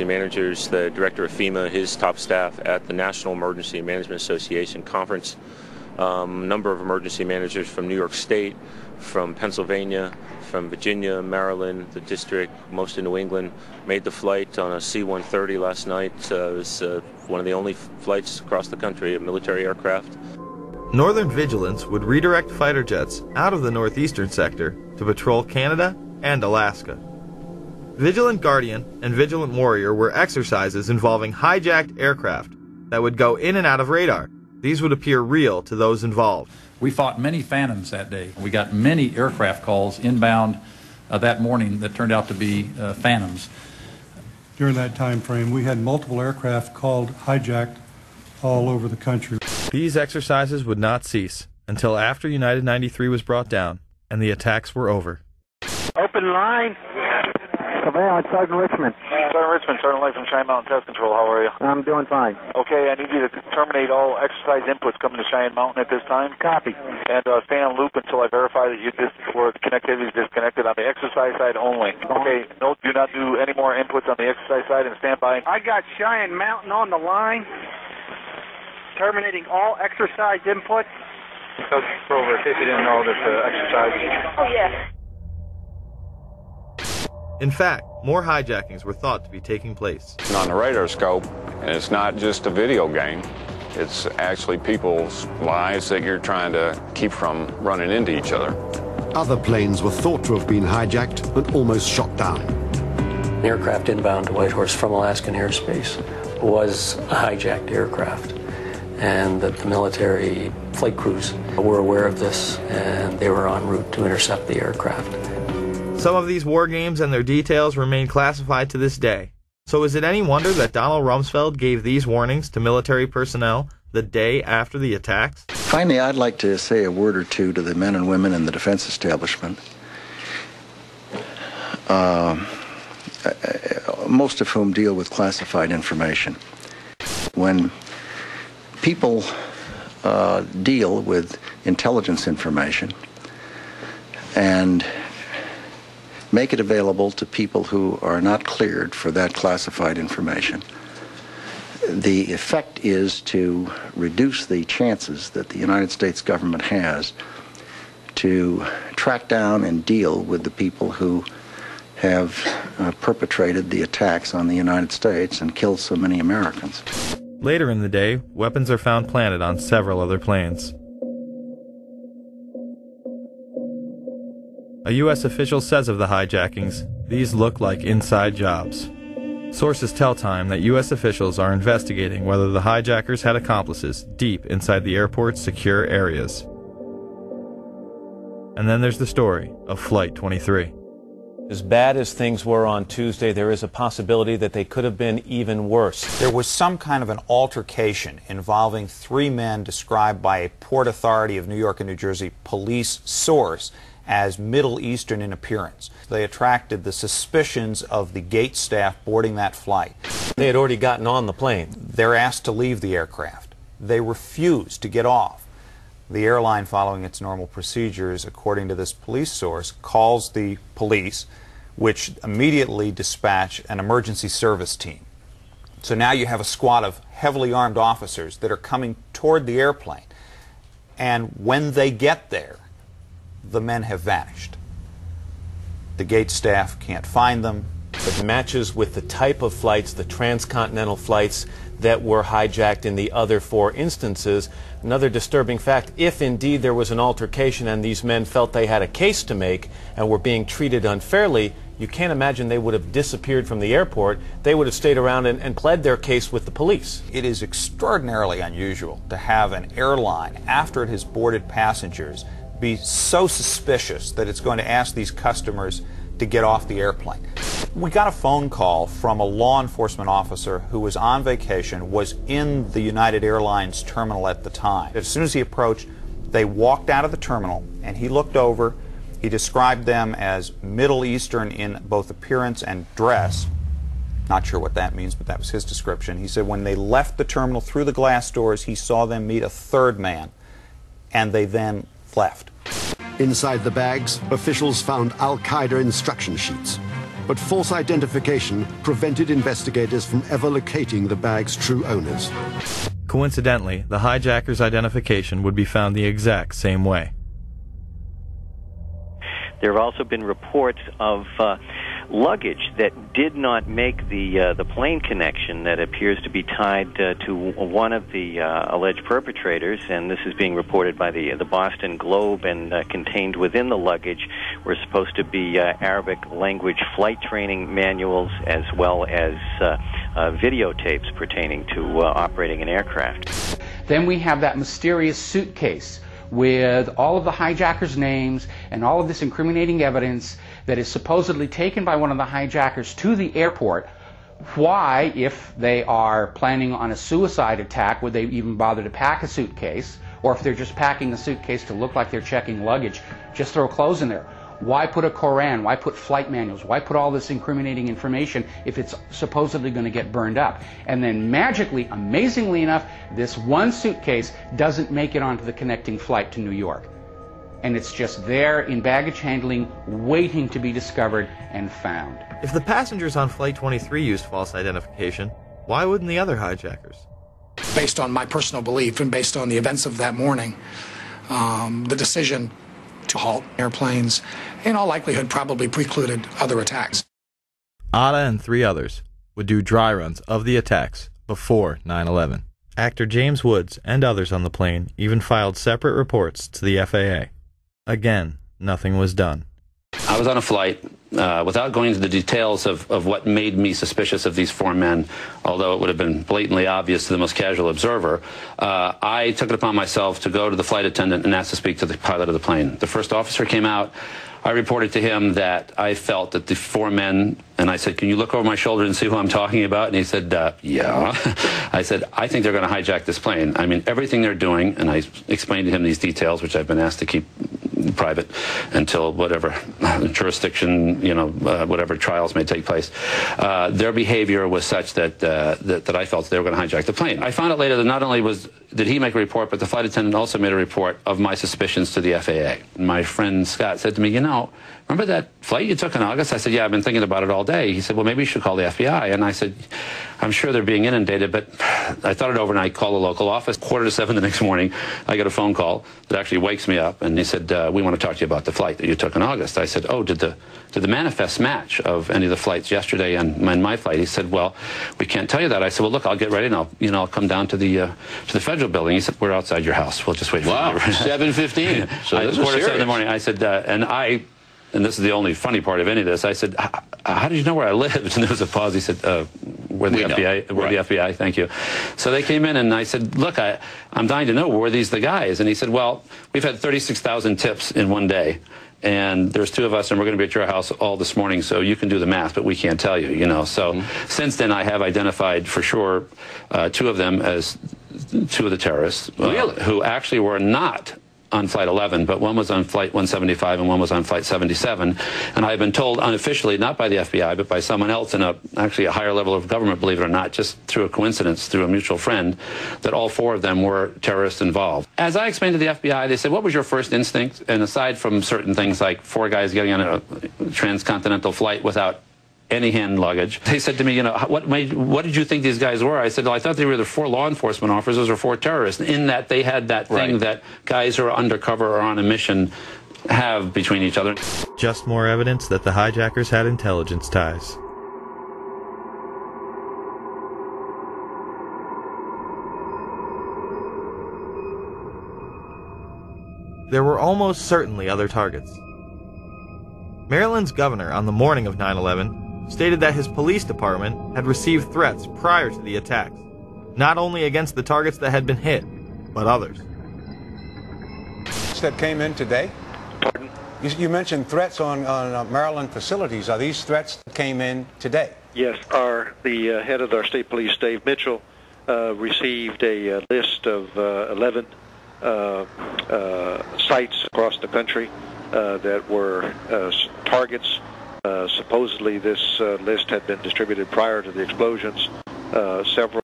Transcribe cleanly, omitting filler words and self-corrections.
Managers, the director of FEMA, his top staff at the National Emergency Management Association conference. Number of emergency managers from New York State, from Pennsylvania, from Virginia, Maryland, the district, most in New England, made the flight on a C-130 last night. It was one of the only flights across the country, a military aircraft. Northern Vigilance would redirect fighter jets out of the northeastern sector to patrol Canada and Alaska. Vigilant Guardian and Vigilant Warrior were exercises involving hijacked aircraft that would go in and out of radar. These would appear real to those involved. We fought many phantoms that day. We got many aircraft calls inbound that morning that turned out to be phantoms. During that time frame, we had multiple aircraft called hijacked all over the country. These exercises would not cease until after United 93 was brought down and the attacks were over. Open line. Surveillance, Sergeant Richmond. Sergeant Richmond, Sergeant Light from Cheyenne Mountain Test Control. How are you? I'm doing fine. Okay, I need you to terminate all exercise inputs coming to Cheyenne Mountain at this time. Copy. And stay on loop until I verify that connectivity is disconnected on the exercise side only. Okay, no, do not do any more inputs on the exercise side and stand by. I got Cheyenne Mountain on the line. Terminating all exercise inputs. So, Grover, in case you didn't know, this exercise. Oh, yeah. In fact, more hijackings were thought to be taking place. On the radar scope, and it's not just a video game, it's actually people's lives that you're trying to keep from running into each other. Other planes were thought to have been hijacked and almost shot down. An aircraft inbound to Whitehorse from Alaskan airspace was a hijacked aircraft, and that the military flight crews were aware of this, and they were en route to intercept the aircraft. Some of these war games and their details remain classified to this day. So is it any wonder that Donald Rumsfeld gave these warnings to military personnel the day after the attacks? Finally, I'd like to say a word or two to the men and women in the defense establishment, most of whom deal with classified information. When people deal with intelligence information and make it available to people who are not cleared for that classified information, the effect is to reduce the chances that the United States government has to track down and deal with the people who have perpetrated the attacks on the United States and killed so many Americans. Later in the day, weapons are found planted on several other planes. A U.S. official says of the hijackings, these look like inside jobs. Sources tell Time that U.S. officials are investigating whether the hijackers had accomplices deep inside the airport's secure areas. And then there's the story of Flight 23. As bad as things were on Tuesday, there is a possibility that they could have been even worse. There was some kind of an altercation involving three men described by a Port Authority of New York and New Jersey police source as Middle Eastern in appearance. They attracted the suspicions of the gate staff boarding that flight. They had already gotten on the plane. They're asked to leave the aircraft. They refused to get off. The airline, following its normal procedures, according to this police source, calls the police, which immediately dispatch an emergency service team. So now you have a squad of heavily armed officers that are coming toward the airplane. And when they get there, the men have vanished. The gate staff can't find them. It matches with the type of flights, the transcontinental flights that were hijacked in the other four instances. Another disturbing fact, if indeed there was an altercation and these men felt they had a case to make and were being treated unfairly, you can't imagine they would have disappeared from the airport. They would have stayed around and pled their case with the police. It is extraordinarily unusual to have an airline, after it has boarded passengers, be so suspicious that it's going to ask these customers to get off the airplane. We got a phone call from a law enforcement officer who was on vacation, was in the United Airlines terminal at the time. As soon as he approached, they walked out of the terminal, and he looked over. He described them as Middle Eastern in both appearance and dress. Not sure what that means, but that was his description. He said when they left the terminal through the glass doors, he saw them meet a third man, and they then left. Inside the bags, officials found Al-Qaeda instruction sheets. but false identification prevented investigators from ever locating the bag's true owners. Coincidentally, the hijacker's identification would be found the exact same way. There have also been reports of luggage that did not make the plane connection that appears to be tied to one of the alleged perpetrators, and this is being reported by the Boston Globe, and contained within the luggage were supposed to be Arabic language flight training manuals as well as videotapes pertaining to operating an aircraft. Then we have that mysterious suitcase with all of the hijackers' names and all of this incriminating evidence that is supposedly taken by one of the hijackers to the airport. Why, if they are planning on a suicide attack, would they even bother to pack a suitcase? Or if they're just packing a suitcase to look like they're checking luggage, just throw clothes in there. Why put a Koran? Why put flight manuals? Why put all this incriminating information if it's supposedly going to get burned up? And then magically, amazingly enough, this one suitcase doesn't make it onto the connecting flight to New York. And it's just there in baggage handling, waiting to be discovered and found. If the passengers on Flight 23 used false identification, why wouldn't the other hijackers? Based on my personal belief and based on the events of that morning, the decision to halt airplanes, in all likelihood, probably precluded other attacks. Atta and 3 others would do dry runs of the attacks before 9/11. Actor James Woods and others on the plane even filed separate reports to the FAA. Again, nothing was done. I was on a flight, without going into the details of what made me suspicious of these 4 men, although it would have been blatantly obvious to the most casual observer, I took it upon myself to go to the flight attendant and ask to speak to the pilot of the plane. The first officer came out. I reported to him that I felt that the 4 men, and I said, can you look over my shoulder and see who I'm talking about? And he said, yeah. I said, I think they're going to hijack this plane. I mean, everything they're doing, and I explained to him these details, which I've been asked to keep private until whatever jurisdiction, whatever trials may take place. Their behavior was such that I felt they were going to hijack the plane. I found out later that not only did he make a report, but the flight attendant also made a report of my suspicions to the FAA. My friend Scott said to me, remember that flight you took in August? I said, yeah, I've been thinking about it all day. He said, well, maybe you should call the FBI. And I said, I'm sure they're being inundated, but I thought it over and I called the local office. 6:45 the next morning, I get a phone call that actually wakes me up, and he said, we want to talk to you about the flight that you took in August. I said, oh, did the manifest match of any of the flights yesterday and my flight? He said, well, we can't tell you that. I said, well, look, I'll get ready and I'll come down to the federal building. He said, we're outside your house. We'll just wait for you. Wow, 7:15. So this is 6:45 in the morning. I said, and this is the only funny part of any of this, I said, how did you know where I lived? And there was a pause. He said, we're the FBI. We're the FBI, thank you. So they came in, and I said, look, I'm dying to know, were these the guys? And he said, well, we've had 36,000 tips in one day, and there's 2 of us, and we're going to be at your house all this morning, so you can do the math, but we can't tell you, So since then, I have identified for sure 2 of them as 2 of the terrorists, who actually were not on Flight 11, but one was on Flight 175 and one was on Flight 77. And I've been told unofficially, not by the FBI, but by someone else in actually a higher level of government, believe it or not, just through a coincidence, through a mutual friend, that all 4 of them were terrorists involved. As I explained to the FBI, they said, what was your first instinct? And aside from certain things like 4 guys getting on a transcontinental flight without any hand luggage, they said to me, what did you think these guys were? I said, well, I thought they were either 4 law enforcement officers or 4 terrorists, in that they had that thing that guys who are undercover or on a mission have between each other. Just more evidence that the hijackers had intelligence ties. There were almost certainly other targets. Maryland's governor on the morning of 9/11 stated that his police department had received threats prior to the attacks, not only against the targets that had been hit, but others. That came in today? Pardon? You mentioned threats on Maryland facilities. Are these threats that came in today? Yes. The head of our state police, Dave Mitchell, received a list of 11 sites across the country that were targets. Supposedly this list had been distributed prior to the explosions. Several